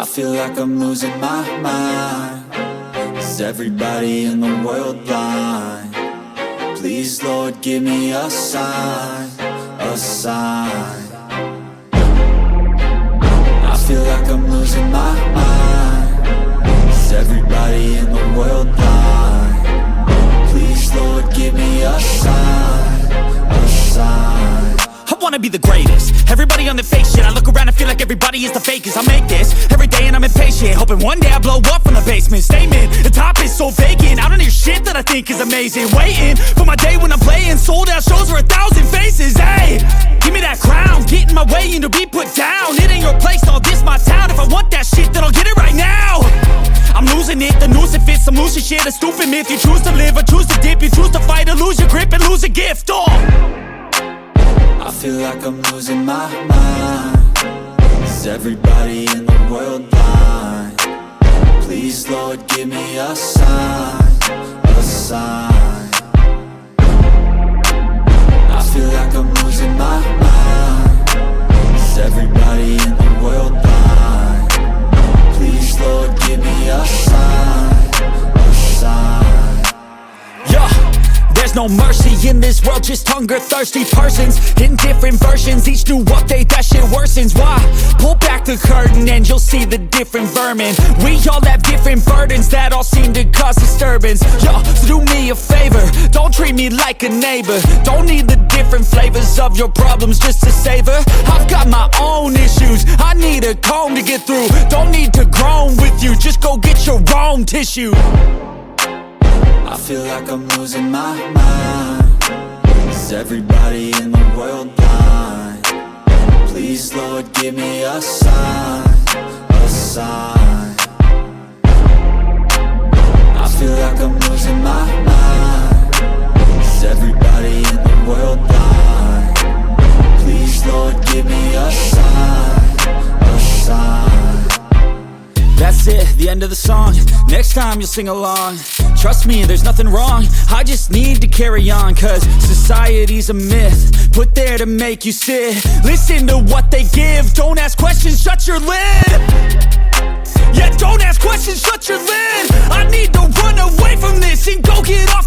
I feel like I'm losing my mind. Is everybody in the world blind? Please, Lord, give me a sign, a sign. I feel like I'm losing my mind. Is everybody in the world blind? Please, Lord, give me a sign, a sign. I wanna be the greatest. Everybody on the fake shit. I look around and feel like everybody is the fakest. I make this every day and I'm impatient, hoping one day I blow up from the basement. Statement, the top is so vacant. I don't hear shit that I think is amazing. Waiting for my day when I'm playing sold out shows for 1,000 faces. Hey, give me that crown, get in my way and to be put down. It ain't your place, all this my town. If I want that shit, then I'll get it right now. I'm losing it, the noose it fits. I'm losing shit, a stupid myth. You choose to live or choose to dip. You choose to fight or lose your grip and lose a gift. I feel like I'm losing my mind. Is everybody in the world blind? Please, Lord, give me a sign, a sign. I feel like I'm losing my mind. Is everybody in the world blind? Please, Lord, give me a sign, a sign. Yeah. There's no mercy in this world, just hunger-thirsty persons in different versions. Each new update, that shit worsens. Why? Pull back the curtain and you'll see the different vermin. We all have different burdens that all seem to cause disturbance. Yo, so do me a favor, don't treat me like a neighbor. Don't need the different flavors of your problems just to savor. I've got my own issues, I need a comb to get through. Don't need to groan with you, just go get your own tissue. I feel like I'm losing my mind. Is everybody in the world blind? Please, Lord, give me a sign, a sign. I feel like I'm losing my mind. Is everybody in the world blind? Please, Lord, give me a sign, a sign. That's it, the end of the song. Next time you'll sing along. Trust me, there's nothing wrong. I just need to carry on, cause society's a myth put there to make you sit. Listen to what they give. Don't ask questions, shut your lid. Yeah, don't ask questions, shut your lid. I need to run away from this and go get off